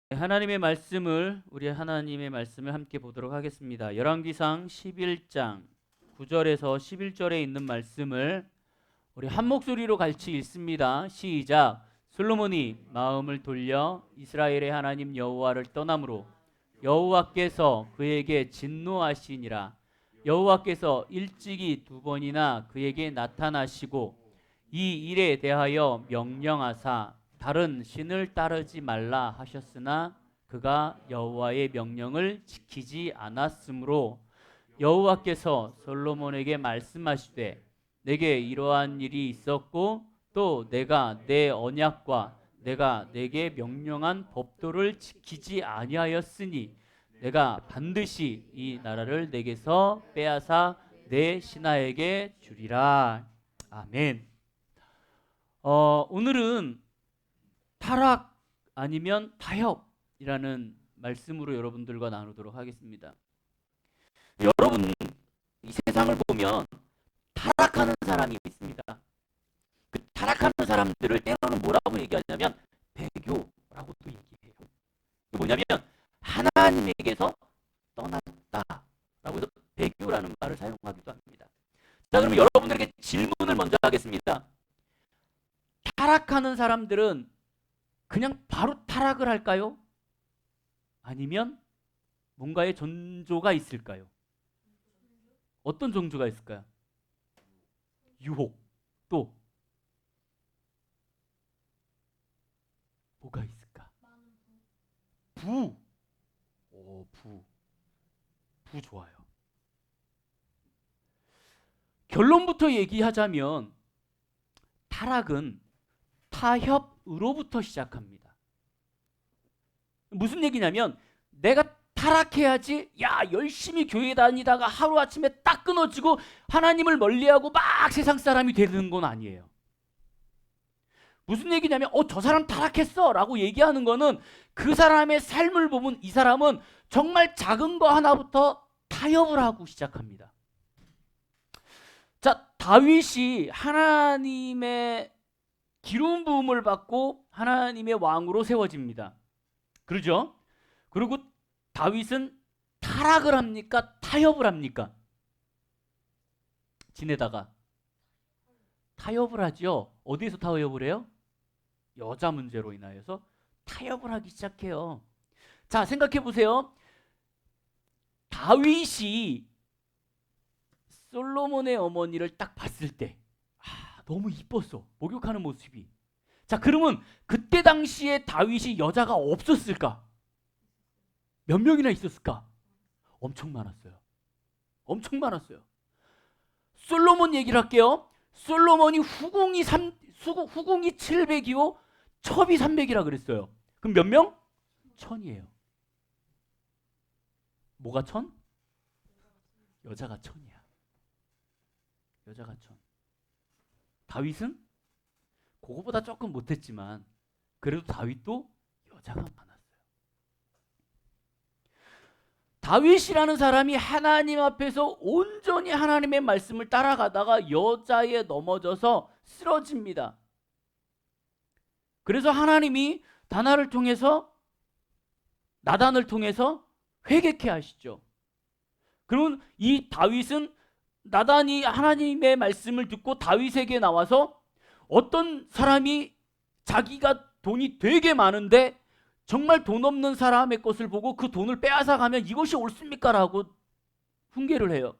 하나님의 말씀을 함께 보도록 하겠습니다. 열왕기상 11장 9절에서 11절에 있는 말씀을 우리 한 목소리로 같이 읽습니다. 시작. 솔로몬이 마음을 돌려 이스라엘의 하나님 여호와를 떠남으로 여호와께서 그에게 진노하시니라. 여호와께서 일찍이 두 번이나 그에게 나타나시고 이 일에 대하여 명령하사 다른 신을 따르지 말라 하셨으나 그가 여호와의 명령을 지키지 않았으므로 여호와께서 솔로몬에게 말씀하시되 내게 이러한 일이 있었고 또 내가 내 언약과 내가 내게 명령한 법도를 지키지 아니하였으니 내가 반드시 이 나라를 내게서 빼앗아 내 신하에게 주리라. 아멘. 오늘은 타락 아니면 타협이라는 말씀으로 여러분들과 나누도록 하겠습니다. 여러분, 이 세상을 보면 타락하는 사람이 있습니다. 그 타락하는 사람들을 때로는 뭐라고 얘기하냐면 배교라고도 얘기해요. 뭐냐면 하나님에게서 떠났다라고 해서 배교라는 말을 사용하기도 합니다. 자, 그러면 여러분들에게 질문을 먼저 하겠습니다. 타락하는 사람들은 그냥 바로 타락을 할까요? 아니면 뭔가의 전조가 있을까요? 어떤 전조가 있을까요? 유혹. 또 뭐가 있을까? 부. 부 좋아요. 결론부터 얘기하자면 타락은 타협으로부터 시작합니다. 무슨 얘기냐면 내가 타락해야지, 야 열심히 교회 다니다가 하루아침에 딱 끊어지고 하나님을 멀리하고 막 세상 사람이 되는 건 아니에요. 무슨 얘기냐면 저 사람 타락했어 라고 얘기하는 거는 그 사람의 삶을 보면 이 사람은 정말 작은 거 하나부터 타협을 하고 시작합니다. 자, 다윗이 하나님의 기름 부음을 받고 하나님의 왕으로 세워집니다. 그러죠? 그리고 다윗은 타락을 합니까? 타협을 합니까? 지내다가 타협을 하죠. 어디에서 타협을 해요? 여자 문제로 인하여서 타협을 하기 시작해요. 자, 생각해 보세요. 다윗이 솔로몬의 어머니를 딱 봤을 때 너무 이뻤어. 목욕하는 모습이. 자, 그러면 그때 당시에 다윗이 여자가 없었을까? 몇 명이나 있었을까? 엄청 많았어요. 엄청 많았어요. 솔로몬 얘기를 할게요. 솔로몬이 후궁이 700이요. 첩이 300이라 그랬어요. 그럼 몇 명? 1000이에요. 뭐가 1000? 여자가 1000이야. 여자가 1000. 다윗은 그거보다 조금 못했지만 그래도 다윗도 여자가 많았어요. 다윗이라는 사람이 하나님 앞에서 온전히 하나님의 말씀을 따라가다가 여자에 넘어져서 쓰러집니다. 그래서 하나님이 나단을 통해서 회개케 하시죠. 그러면 이 다윗은 나단이 하나님의 말씀을 듣고 다윗에게 나와서 어떤 사람이 자기가 돈이 되게 많은데 정말 돈 없는 사람의 것을 보고 그 돈을 빼앗아 가면 이것이 옳습니까? 라고 훈계를 해요.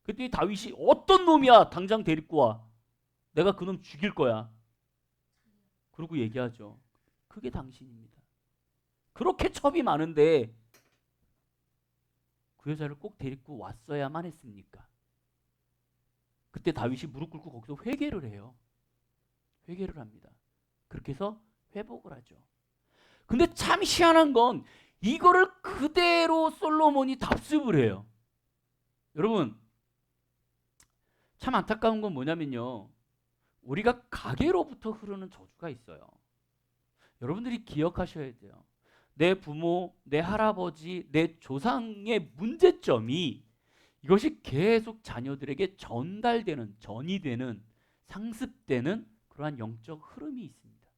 그때 다윗이 어떤 놈이야? 당장 데리고 와. 내가 그놈 죽일 거야. 그러고 얘기하죠. 그게 당신입니다. 그렇게 첩이 많은데 그 여자를 꼭 데리고 왔어야만 했습니까? 그때 다윗이 무릎 꿇고 거기서 회개를 해요. 회개를 합니다. 그렇게 해서 회복을 하죠. 근데 참 희한한 건 이거를 그대로 솔로몬이 답습을 해요. 여러분, 참 안타까운 건 뭐냐면요. 우리가 가계로부터 흐르는 저주가 있어요. 여러분들이 기억하셔야 돼요. 내 부모, 내 할아버지, 내 조상의 문제점이 이것이 계속 자녀들에게 전달되는, 전이되는, 상습되는 그러한 영적 흐름이 있습니다.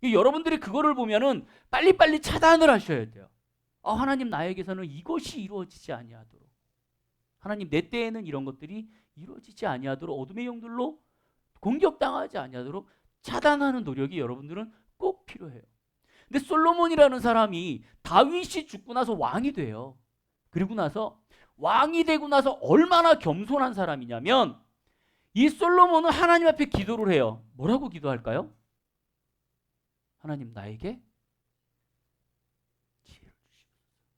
여러분들이 그거를 보면은 빨리빨리 차단을 하셔야 돼요. 하나님 나에게서는 이것이 이루어지지 아니하도록, 하나님 내 때에는 이런 것들이 이루어지지 아니하도록, 어둠의 영들로 공격당하지 아니하도록 차단하는 노력이 여러분들은 꼭 필요해요. 근데 솔로몬이라는 사람이 다윗이 죽고 나서 왕이 돼요. 그리고 나서 왕이 되고 나서 얼마나 겸손한 사람이냐면, 이 솔로몬은 하나님 앞에 기도를 해요. 뭐라고 기도할까요? 하나님 나에게 지혜를 주시옵소서.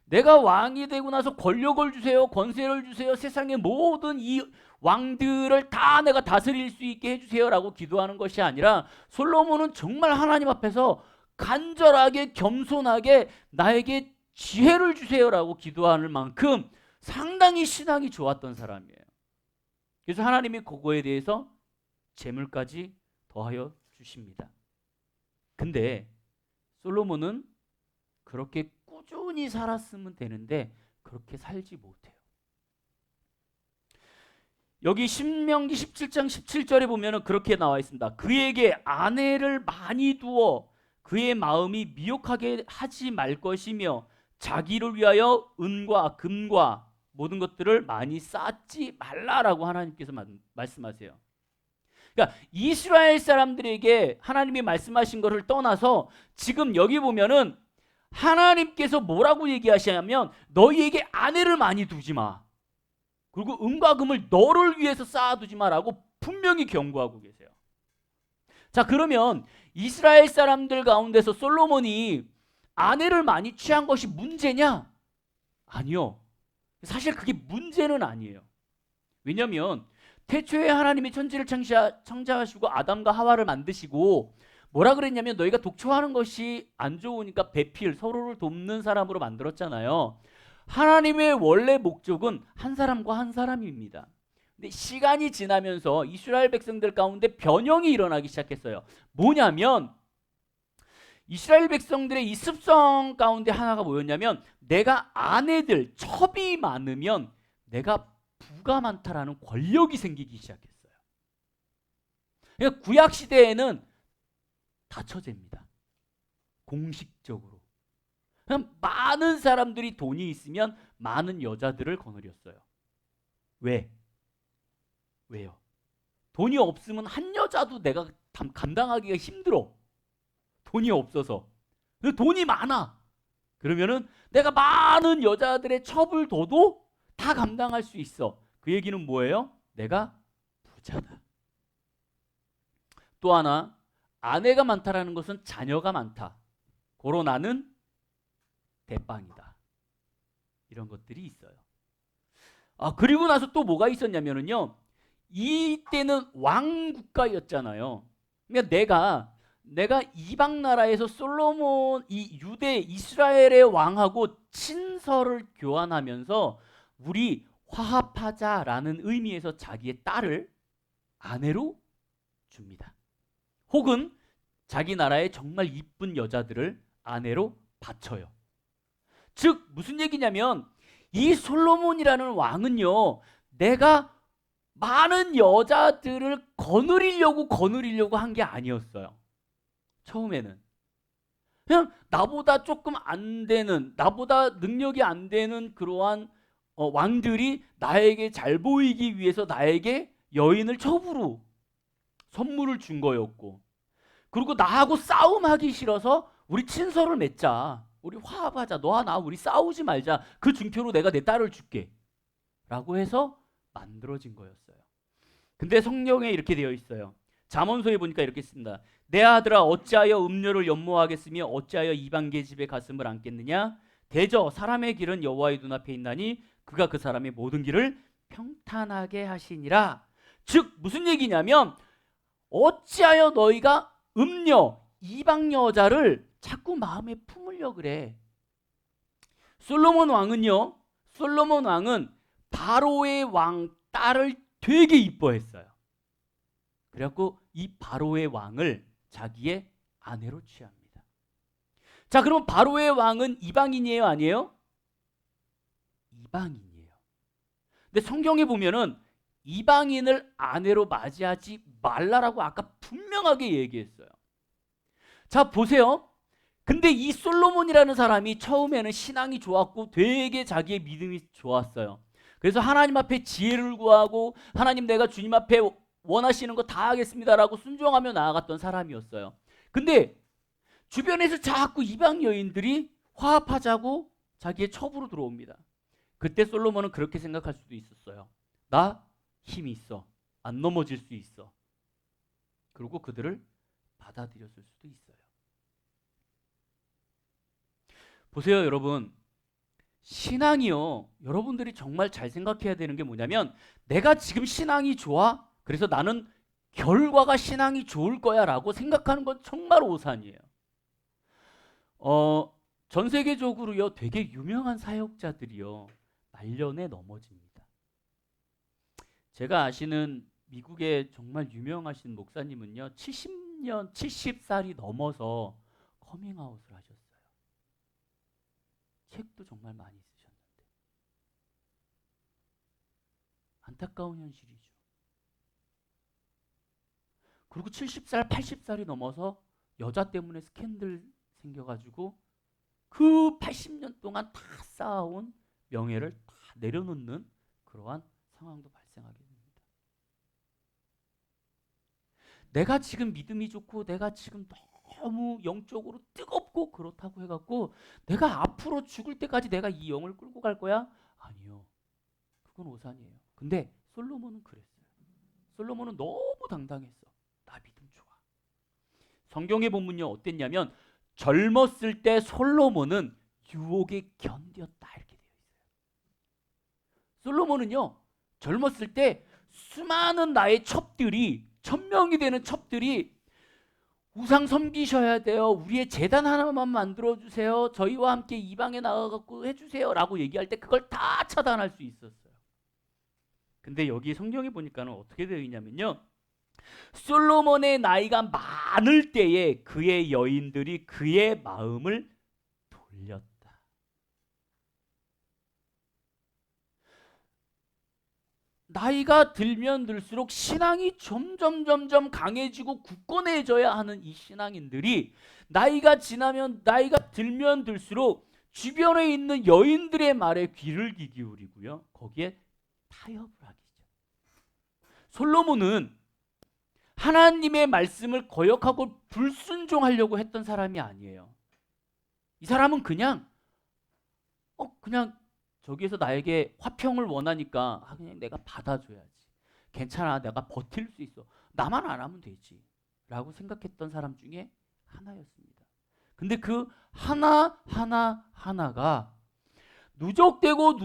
내가 왕이 되고 나서 권력을 주세요, 권세를 주세요, 세상의 모든 이 왕들을 다 내가 다스릴 수 있게 해주세요라고 기도하는 것이 아니라, 솔로몬은 정말 하나님 앞에서 간절하게 겸손하게 나에게 지혜를 주세요라고 기도하는 만큼 상당히 신앙이 좋았던 사람이에요. 그래서 하나님이 그거에 대해서 재물까지 더하여 주십니다. 근데 솔로몬은 그렇게 꾸준히 살았으면 되는데 그렇게 살지 못해요. 여기 신명기 17장 17절에 보면 그렇게 나와 있습니다. 그에게 아내를 많이 두어 그의 마음이 미혹하게 하지 말 것이며 자기를 위하여 은과 금과 모든 것들을 많이 쌓지 말라라고 하나님께서 말씀하세요. 그러니까 이스라엘 사람들에게 하나님이 말씀하신 것을 떠나서 지금 여기 보면은 하나님께서 뭐라고 얘기하시냐면, 너희에게 아내를 많이 두지 마, 그리고 은과 금을 너를 위해서 쌓아두지 마라고 분명히 경고하고 계세요. 자, 그러면 이스라엘 사람들 가운데서 솔로몬이 아내를 많이 취한 것이 문제냐? 아니요. 사실 그게 문제는 아니에요. 왜냐하면 태초에 하나님이 천지를 창조하시고 아담과 하와를 만드시고 뭐라 그랬냐면, 너희가 독초하는 것이 안 좋으니까 배필, 서로를 돕는 사람으로 만들었잖아요. 하나님의 원래 목적은 한 사람과 한 사람입니다. 근데 시간이 지나면서 이스라엘 백성들 가운데 변형이 일어나기 시작했어요. 뭐냐면, 이스라엘 백성들의 이 습성 가운데 하나가 뭐였냐면, 내가 아내들, 첩이 많으면 내가 부가 많다라는 권력이 생기기 시작했어요. 그러니까 구약 시대에는 다 처제입니다. 공식적으로. 그냥 많은 사람들이 돈이 있으면 많은 여자들을 거느렸어요. 왜요? 돈이 없으면 한 여자도 내가 감당하기가 힘들어. 돈이 없어서. 돈이 많아. 그러면은 내가 많은 여자들의 첩을 둬도 다 감당할 수 있어. 그 얘기는 뭐예요? 내가 부자다. 또 하나, 아내가 많다라는 것은 자녀가 많다. 고로 나는 대빵이다. 이런 것들이 있어요. 그리고 나서 또 뭐가 있었냐면요, 이때는 왕국가였잖아요. 그러니까 내가 이방 나라에서 솔로몬, 이 유대 이스라엘의 왕하고 친서를 교환하면서 우리 화합하자라는 의미에서 자기의 딸을 아내로 줍니다. 혹은 자기 나라의 정말 이쁜 여자들을 아내로 바쳐요. 즉 무슨 얘기냐면, 이 솔로몬이라는 왕은요, 내가 많은 여자들을 거느리려고 한 게 아니었어요. 처음에는 그냥 나보다 조금 안 되는, 나보다 능력이 안 되는 그러한 왕들이 나에게 잘 보이기 위해서 나에게 여인을 첩으로 선물을 준 거였고, 그리고 나하고 싸움하기 싫어서 우리 친서를 맺자, 우리 화합하자, 너와 나 우리 싸우지 말자, 그 증표로 내가 내 딸을 줄게 라고 해서 만들어진 거였어요. 근데 성경에 이렇게 되어 있어요. 잠언서에 보니까 이렇게 씁니다. 내 아들아, 어찌하여 음료를 연모하겠으며 어찌하여 이방계 집에 가슴을 안겠느냐? 대저 사람의 길은 여호와의 눈앞에 있나니 그가 그 사람의 모든 길을 평탄하게 하시니라. 즉 무슨 얘기냐면, 어찌하여 너희가 음녀, 이방 여자를 자꾸 마음에 품으려 그래. 솔로몬 왕은 바로의 왕 딸을 되게 이뻐했어요. 그래갖고 이 바로의 왕을 자기의 아내로 취합니다. 자, 그럼 바로의 왕은 이방인이에요, 아니에요? 이방인이에요. 근데 성경에 보면은 이방인을 아내로 맞이하지 말라라고 아까 분명하게 얘기했어요. 자, 보세요. 근데 이 솔로몬이라는 사람이 처음에는 신앙이 좋았고 되게 자기의 믿음이 좋았어요. 그래서 하나님 앞에 지혜를 구하고 하나님 내가 주님 앞에 원하시는 거 다 하겠습니다라고 순종하며 나아갔던 사람이었어요. 근데 주변에서 자꾸 이방 여인들이 화합하자고 자기의 첩으로 들어옵니다. 그때 솔로몬은 그렇게 생각할 수도 있었어요. 나 힘이 있어. 안 넘어질 수 있어. 그리고 그들을 받아들였을 수도 있어요. 보세요, 여러분. 신앙이요. 여러분들이 정말 잘 생각해야 되는 게 뭐냐면 내가 지금 신앙이 좋아. 그래서 나는 결과가 신앙이 좋을 거야 라고 생각하는 건 정말 오산이에요. 전 세계적으로요. 되게 유명한 사역자들이요. 말년에 넘어집니다. 제가 아시는 미국의 정말 유명하신 목사님은요. 70살이 넘어서 커밍아웃을 하셨어요. 책도 정말 많이 쓰셨는데. 안타까운 현실이죠. 그리고 70살, 80살이 넘어서 여자 때문에 스캔들 생겨가지고 그 80년 동안 다 쌓아온 명예를 다 내려놓는 그러한 상황도 발생하게 됩니다. 내가 지금 믿음이 좋고 내가 지금 너무 영적으로 뜨겁고 그렇다고 해갖고 내가 앞으로 죽을 때까지 내가 이 영을 끌고 갈 거야? 아니요. 그건 오산이에요. 근데 솔로몬은 그랬어요. 솔로몬은 너무 당당했어. 나 믿음 좋아. 성경의 본문이 어땠냐면 젊었을 때 솔로몬은 유혹에 견뎠다 이렇게 되어 있어요. 솔로몬은요. 젊었을 때 수많은 나의 첩들이 1000명이 되는 첩들이 우상 섬기셔야 돼요. 우리의 제단 하나만 만들어주세요. 저희와 함께 이방에 나가갖고 해주세요. 라고 얘기할 때 그걸 다 차단할 수 있었어요. 근데 여기 성경에 보니까는 어떻게 되어 있냐면요. 솔로몬의 나이가 많을 때에 그의 여인들이 그의 마음을 돌렸다. 나이가 들면 들수록 신앙이 점점 강해지고 굳건해져야 하는 이 신앙인들이 나이가 들면 들수록 주변에 있는 여인들의 말에 귀를 기울이고요. 거기에 타협을 하기 시작. 솔로몬은 하나님의 말씀을 거역하고 불순종하려고 했던 사람이 아니에요. 이 사람은 그냥 저기에서 나에게 화평을 원하니까 그냥 내가 받아줘야지. 괜찮아, 내가 버틸 수 있어. 나만 안 하면 되지. 라고 생각했던 사람 중에 하나였습니다. 근데 그 하나가 누적되고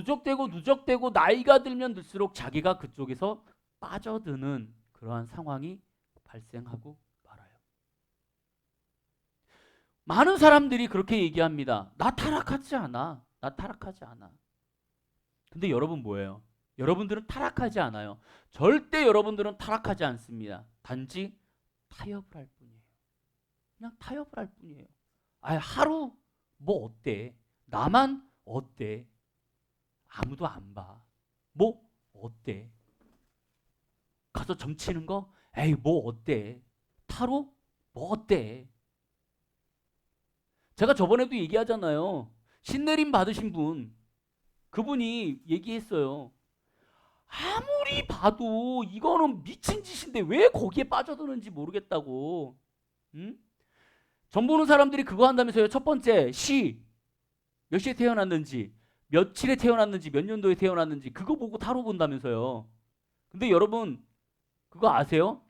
나이가 들면 들수록 자기가 그쪽에서 빠져드는 그러한 상황이 발생하고 말아요. 많은 사람들이 그렇게 얘기합니다. 나 타락하지 않아. 근데 여러분 뭐예요? 여러분들은 타락하지 않아요. 절대 여러분들은 타락하지 않습니다. 단지 타협을 할 뿐이에요. 그냥 타협을 할 뿐이에요. 하루 뭐 어때? 나만 어때? 아무도 안 봐. 뭐 어때? 가서 점치는 거? 에이 뭐 어때? 타로? 뭐 어때? 제가 저번에도 얘기하잖아요. 신내림 받으신 분, 그분이 얘기했어요. 아무리 봐도 이거는 미친 짓인데 왜 거기에 빠져드는지 모르겠다고. 응? 점 보는 사람들이 그거 한다면서요. 첫 번째 몇 시에 태어났는지, 며칠에 태어났는지, 몇 년도에 태어났는지 그거 보고 타로 본다면서요. 근데 여러분 그거 아세요?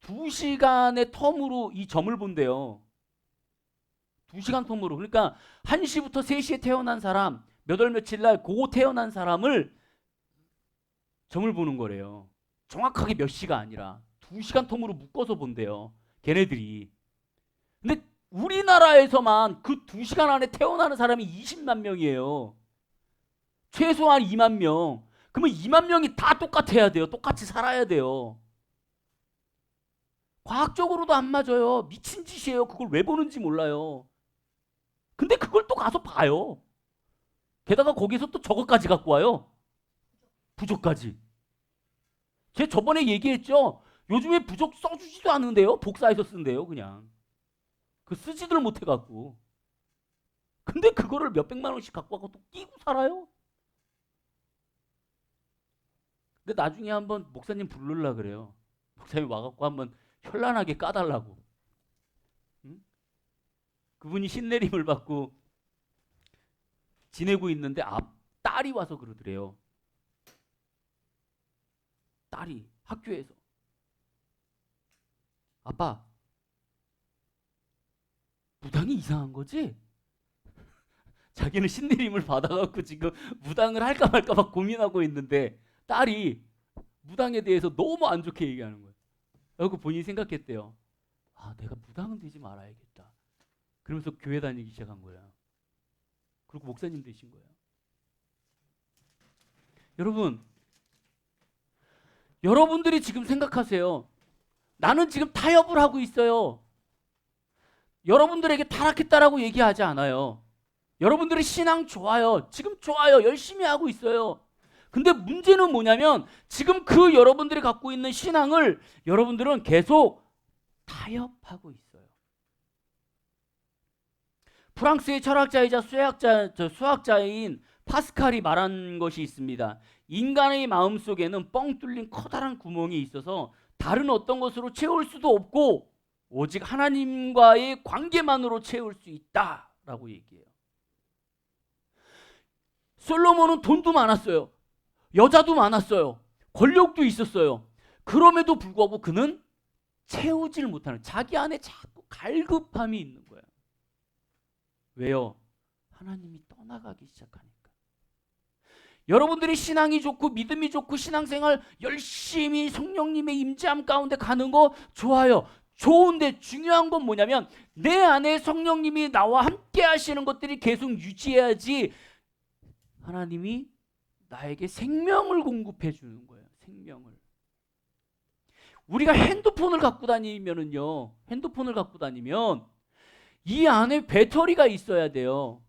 2시간의 텀으로 이 점을 본대요. 2시간 텀으로. 그러니까 1시부터 3시에 태어난 사람, 몇 월 며칠 날 고 태어난 사람을 점을 보는 거래요. 정확하게 몇 시가 아니라 2시간 텀으로 묶어서 본대요. 걔네들이. 근데 우리나라에서만 그 2시간 안에 태어나는 사람이 20만 명이에요. 최소한 2만 명. 그러면 2만 명이 다 똑같아야 돼요. 똑같이 살아야 돼요. 과학적으로도 안 맞아요. 미친 짓이에요. 그걸 왜 보는지 몰라요. 근데 그걸 또 가서 봐요. 게다가 거기서 또 저것까지 갖고 와요. 부족까지. 제가 저번에 얘기했죠. 요즘에 부적 써주지도 않는데요. 복사해서 쓴대요. 그냥 그 쓰지들 못해갖고. 근데 그거를 몇백만 원씩 갖고 와서 또 끼고 살아요. 근데 나중에 한번 목사님 부르려 그래요. 목사님 와갖고 한번 현란하게 까달라고. 응? 그분이 신내림을 받고 지내고 있는데 딸이 와서 그러더래요. 딸이 학교에서, 아빠, 무당이 이상한 거지? 자기는 신내림을 받아갖고 지금 무당을 할까 말까 막 고민하고 있는데 딸이 무당에 대해서 너무 안 좋게 얘기하는 거예요. 그리고 본인이 생각했대요. 아, 내가 무당은 되지 말아야겠다. 그러면서 교회 다니기 시작한 거야. 그리고 목사님 되신 거예요. 여러분들이 지금 생각하세요. 나는 지금 타협을 하고 있어요. 여러분들에게 타락했다라고 얘기하지 않아요. 여러분들의 신앙 좋아요. 지금 좋아요. 열심히 하고 있어요. 근데 문제는 뭐냐면 지금 그 여러분들이 갖고 있는 신앙을 여러분들은 계속 타협하고 있어요. 프랑스의 철학자이자 수학자인 파스칼이 말한 것이 있습니다. 인간의 마음속에는 뻥 뚫린 커다란 구멍이 있어서 다른 어떤 것으로 채울 수도 없고 오직 하나님과의 관계만으로 채울 수 있다라고 얘기해요. 솔로몬은 돈도 많았어요. 여자도 많았어요. 권력도 있었어요. 그럼에도 불구하고 그는 채우질 못하는, 자기 안에 자꾸 갈급함이 있는 거예요. 왜요? 하나님이 떠나가기 시작하니까. 여러분들이 신앙이 좋고 믿음이 좋고 신앙생활 열심히 성령님의 임재함 가운데 가는 거 좋아요. 좋은데 중요한 건 뭐냐면 내 안에 성령님이 나와 함께 하시는 것들이 계속 유지해야지 하나님이 나에게 생명을 공급해 주는 거예요. 생명을. 우리가 핸드폰을 갖고 다니면 이 안에 배터리가 있어야 돼요.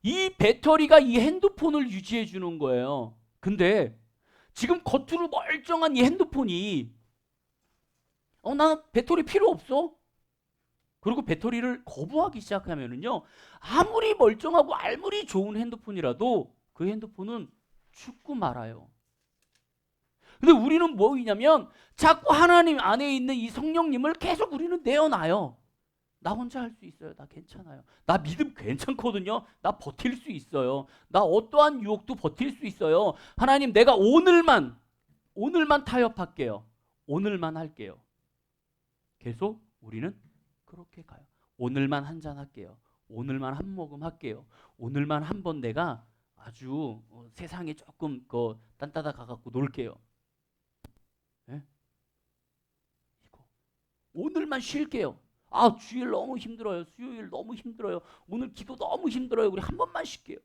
이 배터리가 이 핸드폰을 유지해 주는 거예요. 근데 지금 겉으로 멀쩡한 이 핸드폰이 나는 배터리 필요 없어. 그리고 배터리를 거부하기 시작하면은요, 아무리 멀쩡하고 아무리 좋은 핸드폰이라도 그 핸드폰은 죽고 말아요. 근데 우리는 뭐이냐면 자꾸 하나님 안에 있는 이 성령님을 계속 우리는 내어놔요. 나 혼자 할 수 있어요. 나 괜찮아요. 나 믿음 괜찮거든요. 나 버틸 수 있어요. 나 어떠한 유혹도 버틸 수 있어요. 하나님, 내가 오늘만 타협할게요. 오늘만 할게요. 계속 우리는 그렇게 가요. 오늘만 한잔 할게요. 오늘만 한 모금 할게요. 오늘만 한번 내가 아주 세상에 조금 딴따다 가갖고 놀게요. 네? 이거 오늘만 쉴게요. 아, 주일 너무 힘들어요. 수요일 너무 힘들어요. 오늘 기도 너무 힘들어요. 우리 한 번만 쉴게요.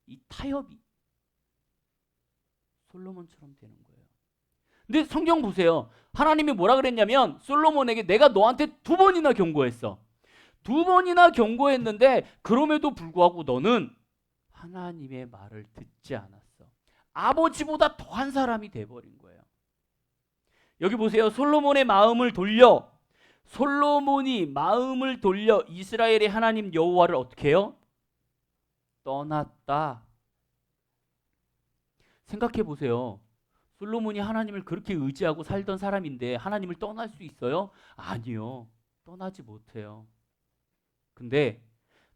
이 타협이 솔로몬처럼 되는 거예요. 근데 성경 보세요. 하나님이 뭐라 그랬냐면 솔로몬에게 내가 너한테 2번이나 경고했어. 2번이나 경고했는데 그럼에도 불구하고 너는 하나님의 말을 듣지 않았어. 아버지보다 더한 사람이 돼버린 거예요. 여기 보세요. 솔로몬이 마음을 돌려 이스라엘의 하나님 여호와를 어떻게 해요? 떠났다. 생각해 보세요. 솔로몬이 하나님을 그렇게 의지하고 살던 사람인데 하나님을 떠날 수 있어요? 아니요. 떠나지 못해요. 근데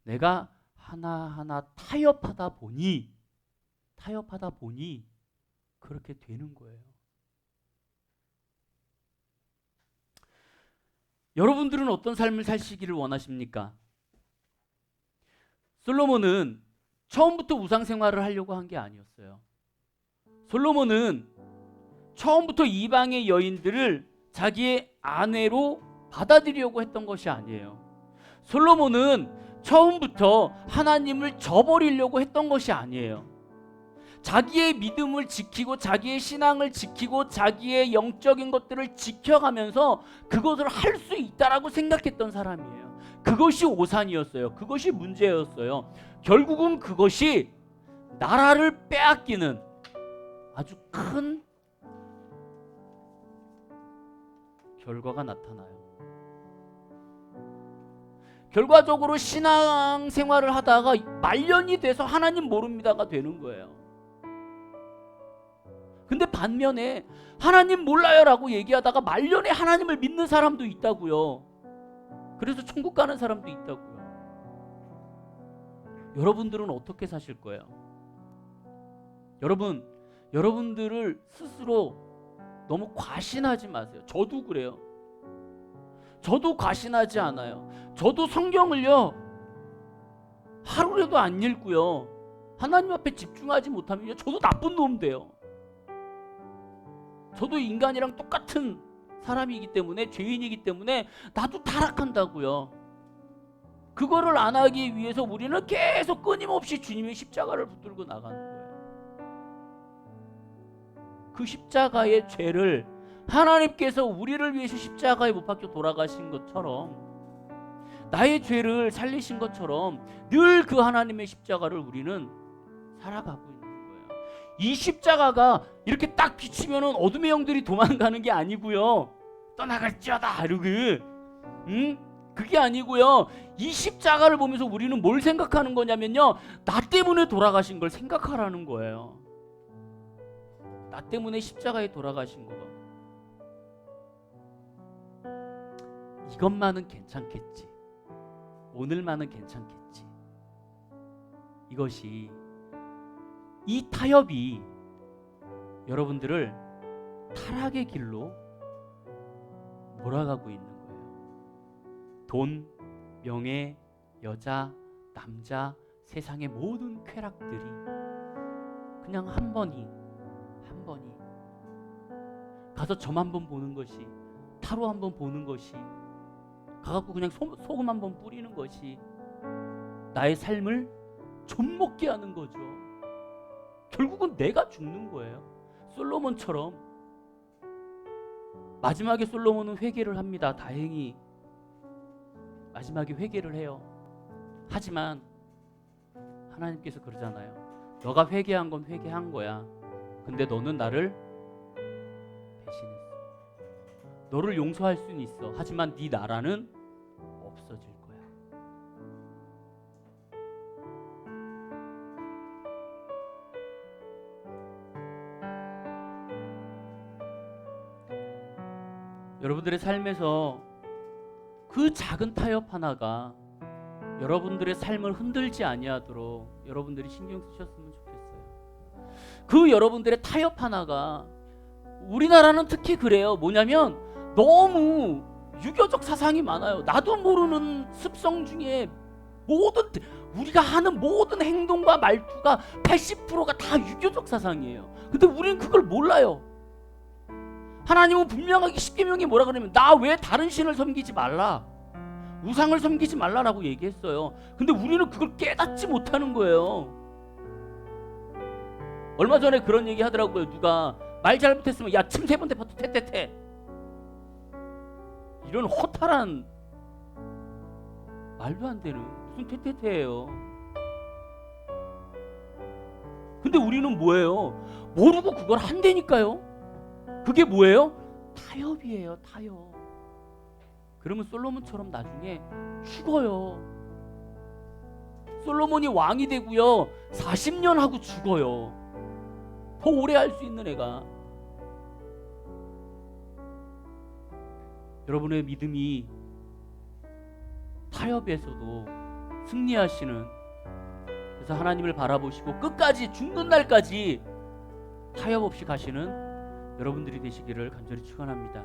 내가 하나하나 타협하다 보니 그렇게 되는 거예요. 여러분들은 어떤 삶을 사시기를 원하십니까? 솔로몬은 처음부터 우상 생활을 하려고 한 게 아니었어요. 솔로몬은 처음부터 이방의 여인들을 자기의 아내로 받아들이려고 했던 것이 아니에요. 솔로몬은 처음부터 하나님을 저버리려고 했던 것이 아니에요. 자기의 믿음을 지키고 자기의 신앙을 지키고 자기의 영적인 것들을 지켜가면서 그것을 할 수 있다라고 생각했던 사람이에요. 그것이 오산이었어요. 그것이 문제였어요. 결국은 그것이 나라를 빼앗기는 아주 큰 결과가 나타나요. 결과적으로 신앙 생활을 하다가 말년이 돼서 하나님 모릅니다가 되는 거예요. 근데 반면에 하나님 몰라요라고 얘기하다가 말년에 하나님을 믿는 사람도 있다고요. 그래서 천국 가는 사람도 있다고요. 여러분들은 어떻게 사실 거예요? 여러분들을 스스로 너무 과신하지 마세요. 저도 그래요. 저도 과신하지 않아요. 저도 성경을요 하루라도 안 읽고요 하나님 앞에 집중하지 못하면요 저도 나쁜 놈 돼요. 저도 인간이랑 똑같은 사람이기 때문에, 죄인이기 때문에 나도 타락한다고요. 그거를 안 하기 위해서 우리는 계속 끊임없이 주님의 십자가를 붙들고 나가는 거예요. 그 십자가의 죄를 하나님께서 우리를 위해서 십자가에 못 박혀 돌아가신 것처럼, 나의 죄를 살리신 것처럼 늘 그 하나님의 십자가를 우리는 살아가고 있는 거예요. 이 십자가가 이렇게 딱 비치면 어둠의 영들이 도망가는 게 아니고요, 떠나갈지어다 이러고, 그게 아니고요, 이 십자가를 보면서 우리는 뭘 생각하는 거냐면요, 나 때문에 돌아가신 걸 생각하라는 거예요. 나 때문에 십자가에 돌아가신 거. 이것만은 괜찮겠지, 오늘만은 괜찮겠지. 이것이, 이 타협이 여러분들을 타락의 길로 몰아가고 있는 거예요. 돈, 명예, 여자, 남자, 세상의 모든 쾌락들이 그냥 한 번이 가서 점 한 번 보는 것이, 타로 한 번 보는 것이, 가갖고 그냥 소금 한 번 뿌리는 것이 나의 삶을 좀먹게 하는 거죠. 결국은 내가 죽는 거예요. 솔로몬처럼. 마지막에 솔로몬은 회개를 합니다. 다행히 마지막에 회개를 해요. 하지만 하나님께서 그러잖아요. 너가 회개한 건 회개한 거야. 근데 너는 나를 배신했어. 너를 용서할 수는 있어. 하지만 네 나라는 없어질 거야. 여러분들의 삶에서 그 작은 타협 하나가 여러분들의 삶을 흔들지 아니하도록 여러분들이 신경 쓰셨으면 좋겠어요. 그 여러분들의 타협 하나가, 우리나라는 특히 그래요. 뭐냐면 너무 유교적 사상이 많아요. 나도 모르는 습성 중에 우리가 하는 모든 행동과 말투가 80%가 다 유교적 사상이에요. 근데 우리는 그걸 몰라요. 하나님은 분명하게 십계명에 뭐라 그러냐면 나 외에 다른 신을 섬기지 말라, 우상을 섬기지 말라라고 얘기했어요. 근데 우리는 그걸 깨닫지 못하는 거예요. 얼마 전에 그런 얘기 하더라고요. 누가 말 잘못했으면 야 침 3번 대파도 태태태, 이런 허탈한, 말도 안 되는 무슨 태태태예요. 근데 우리는 뭐예요? 모르고 그걸 한다니까요. 그게 뭐예요? 타협이에요. 타협. 그러면 솔로몬처럼 나중에 죽어요. 솔로몬이 왕이 되고요 40년 하고 죽어요. 더 오래 할 수 있는 애가. 여러분의 믿음이 타협에서도 승리하시는, 그래서 하나님을 바라보시고 끝까지 죽는 날까지 타협 없이 가시는 여러분들이 되시기를 간절히 축원합니다.